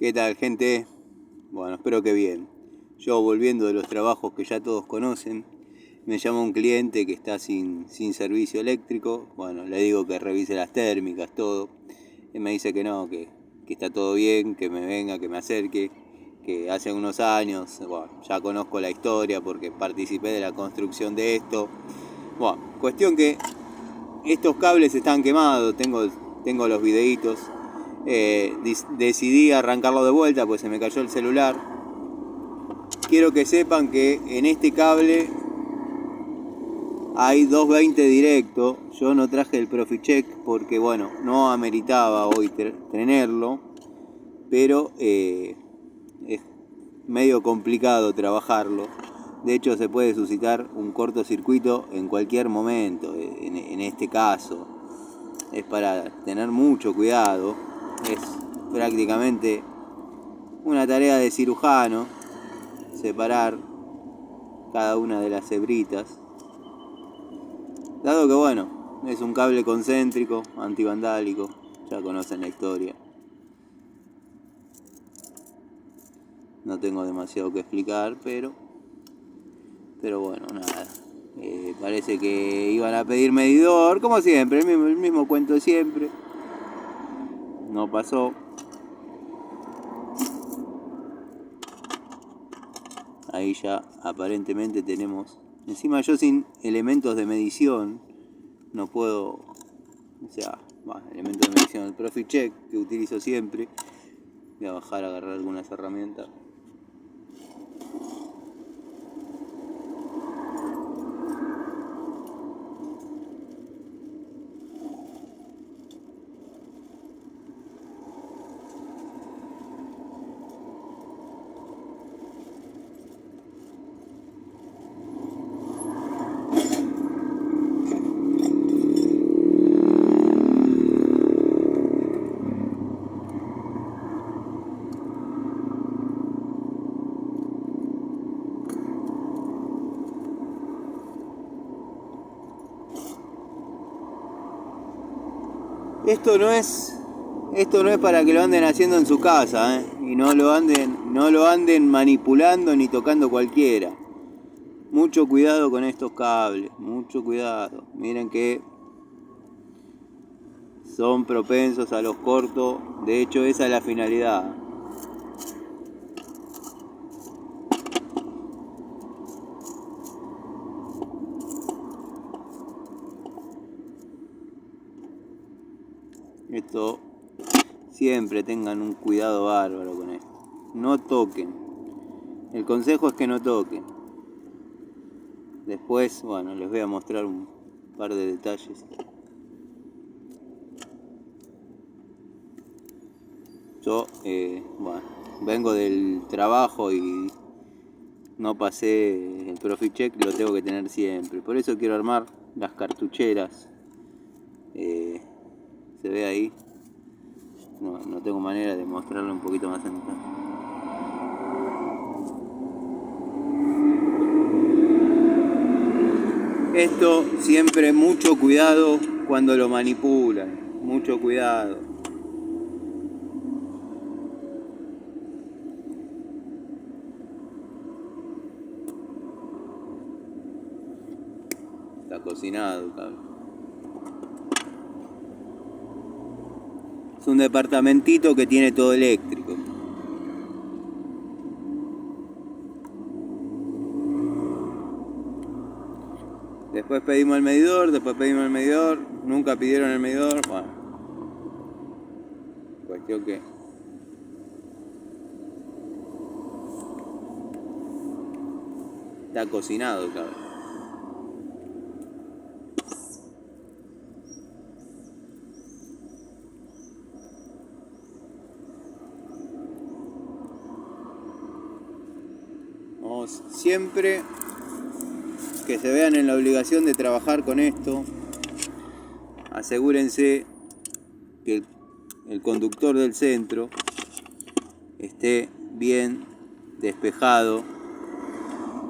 ¿Qué tal, gente? Bueno, espero que bien. Yo, volviendo de los trabajos que ya todos conocen, me llama un cliente que está sin servicio eléctrico. Bueno, le digo que revise las térmicas, todo. Él me dice que no, que está todo bien, que me venga, que me acerque, que hace unos años, bueno, ya conozco la historia porque participé de la construcción de esto. Bueno, cuestión que estos cables están quemados, tengo los videitos. Decidí arrancarlo de vuelta, pues se me cayó el celular. Quiero que sepan que en este cable hay 220 directo. Yo no traje el ProfiCheck porque, bueno, no ameritaba hoy tenerlo, pero es medio complicado trabajarlo. De hecho, se puede suscitar un cortocircuito en cualquier momento. En este caso es para tener mucho cuidado. Es prácticamente una tarea de cirujano separar cada una de las hebritas, dado que, bueno, es un cable concéntrico, antivandálico, ya conocen la historia. No tengo demasiado que explicar, pero bueno, nada. Parece que iban a pedir medidor, como siempre, el mismo cuento de siempre. No pasó. Ahí ya aparentemente tenemos. Encima yo sin elementos de medición no puedo. O sea, elementos de medición, el ProfiCheck que utilizo siempre. Voy a bajar a agarrar algunas herramientas. Esto no es para que lo anden haciendo en su casa, y no lo anden manipulando ni tocando cualquiera. Mucho cuidado con estos cables, mucho cuidado. Miren que son propensos a los cortos. De hecho, esa es la finalidad. Esto, siempre tengan un cuidado bárbaro con esto. No toquen. El consejo es que no toquen. Después, bueno, les voy a mostrar un par de detalles. Yo, vengo del trabajo y no pasé el ProfiCheck, lo tengo que tener siempre. Por eso quiero armar las cartucheras. Se ve ahí. No tengo manera de mostrarlo un poquito más en detalle. Esto siempre mucho cuidado cuando lo manipulan. Mucho cuidado. Está cocinado, cabrón. Es un departamentito que tiene todo eléctrico. Después pedimos el medidor, nunca pidieron el medidor. Bueno, cuestión que está cocinado, cabrón. Siempre que se vean en la obligación de trabajar con esto, asegúrense que el conductor del centro esté bien despejado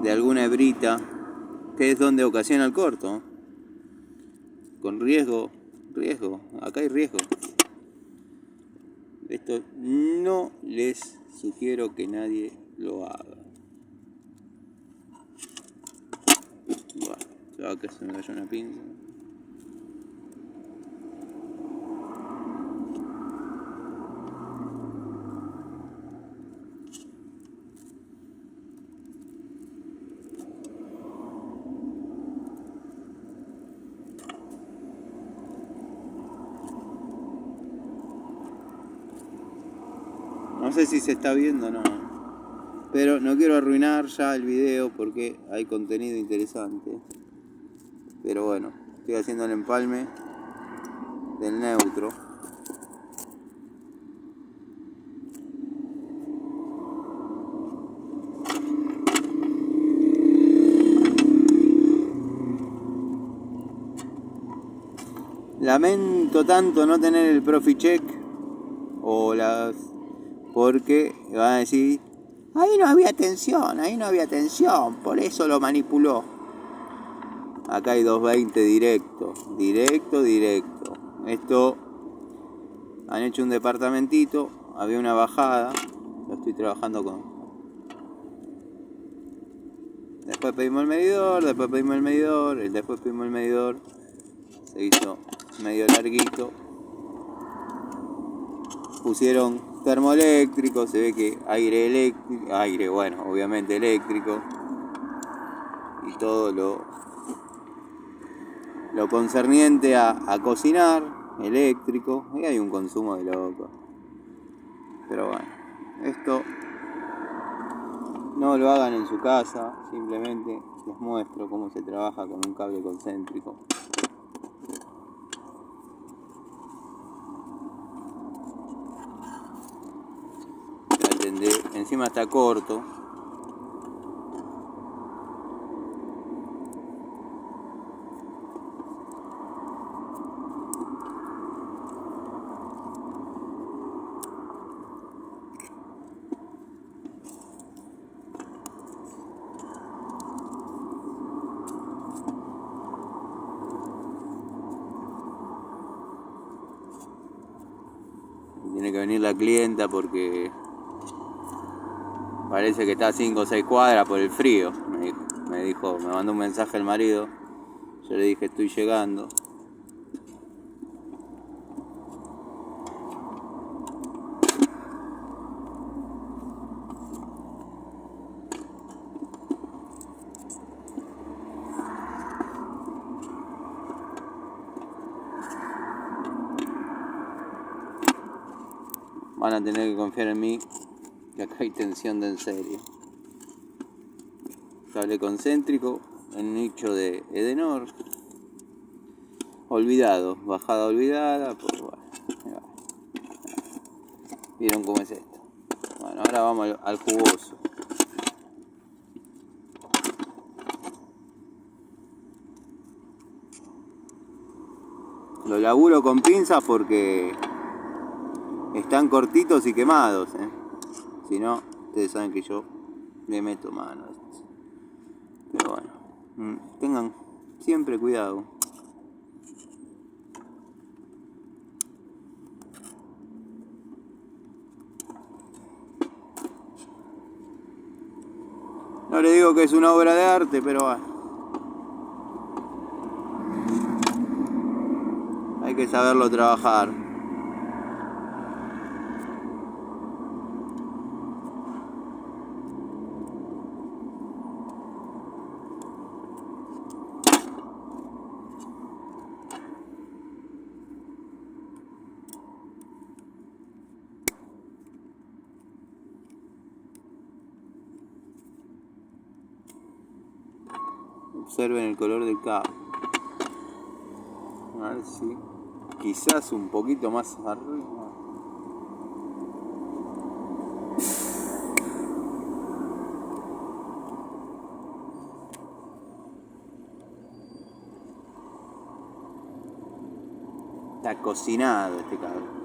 de alguna hebrita, que es donde ocasiona el corto. Con riesgo, acá hay riesgo. Esto no les sugiero que nadie lo haga. Bueno, acá se me cayó una pinza. No sé si se está viendo o no, pero no quiero arruinar ya el video porque hay contenido interesante. Pero bueno, estoy haciendo el empalme del neutro. Lamento tanto no tener el ProfiCheck porque van a decir, ahí no había tensión, por eso lo manipuló. Acá hay 220 directo. Esto han hecho un departamentito, había una bajada, lo estoy trabajando con. Después pedimos el medidor, se hizo medio larguito. Pusieron termoeléctrico, se ve que obviamente eléctrico, y todo lo concerniente a cocinar, eléctrico, y hay un consumo de loco. Pero bueno, esto no lo hagan en su casa, simplemente les muestro cómo se trabaja con un cable concéntrico. Encima está corto. Tiene que venir la clienta porque parece que está a 5 o 6 cuadras por el frío. Me mandó un mensaje el marido. Yo le dije, estoy llegando. Van a tener que confiar en mí, que acá hay tensión de en serio. Cable concéntrico en nicho de Edenor. Olvidado, bajada olvidada. Pues bueno, vieron cómo es esto. Bueno, ahora vamos al jugoso. Lo laburo con pinzas porque están cortitos y quemados, Si no, ustedes saben que yo le meto mano. Pero bueno, tengan siempre cuidado. No le digo que es una obra de arte, pero bueno, hay que saberlo trabajar. Observen el color del cable. A ver si quizás un poquito más arriba. Está cocinado este cable.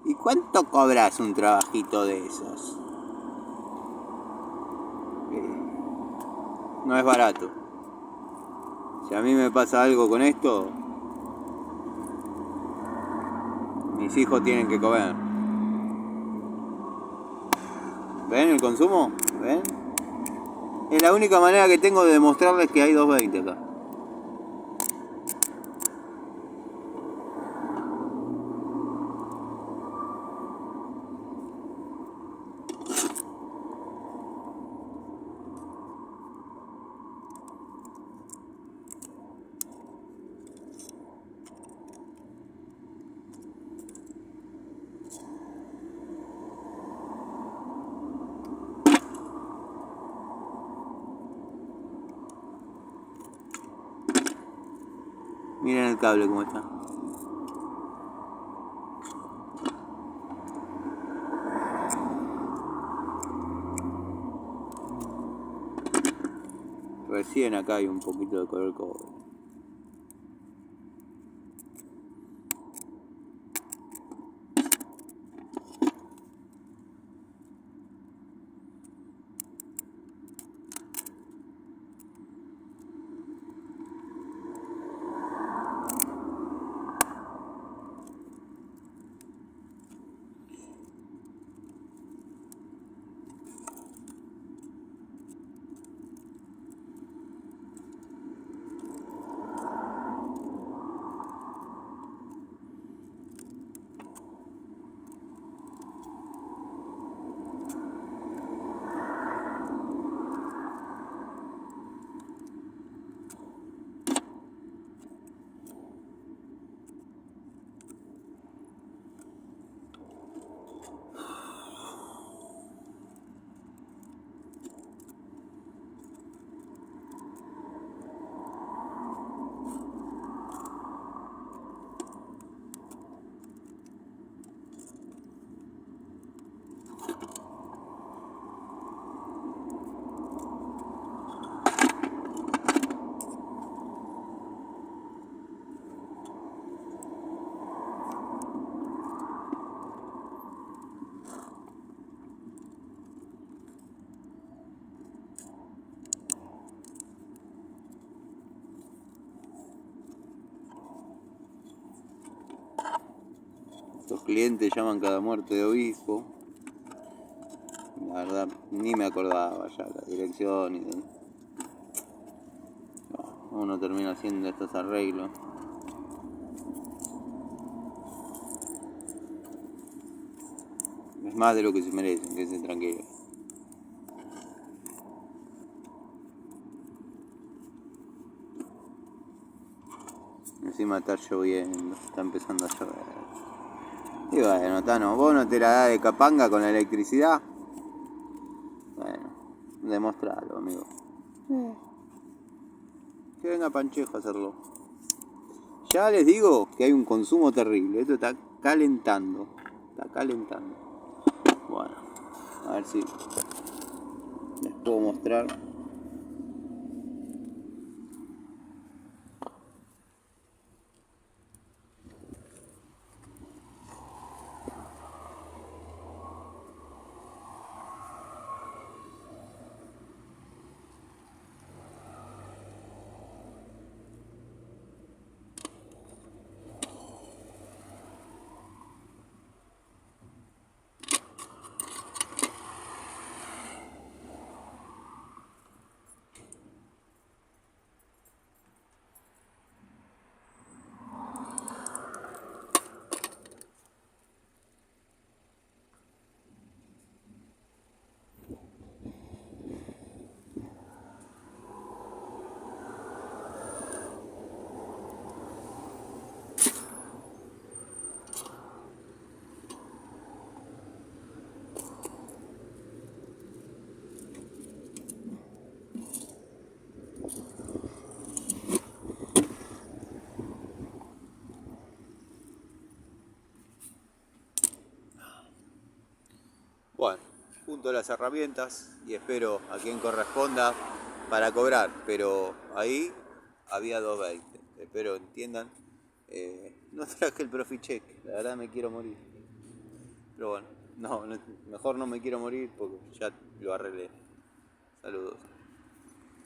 ¿Y cuánto cobras un trabajito de esos? No es barato. Si a mí me pasa algo con esto, mis hijos tienen que comer. ¿Ven el consumo? ¿Ven? Es la única manera que tengo de demostrarles que hay 220 acá. Miren el cable cómo está. Recién acá hay un poquito de color cobre. Estos clientes llaman cada muerte de obispo. La verdad, ni me acordaba ya la dirección. Uno termina haciendo estos arreglos. Es más de lo que se merecen, que estén tranquilos. Encima está lloviendo, está empezando a llover. Y bueno, Tano, vos no te la das de capanga con la electricidad. Bueno, demostralo, amigo. Que venga Panchejo a hacerlo. Ya les digo que hay un consumo terrible. Esto está calentando. Está calentando. Bueno, a ver si les puedo mostrar. Bueno, junto las herramientas y espero a quien corresponda para cobrar, pero ahí había 220. Espero entiendan. No traje el Proficheck, la verdad me quiero morir. Pero bueno, mejor no me quiero morir porque ya lo arreglé. Saludos.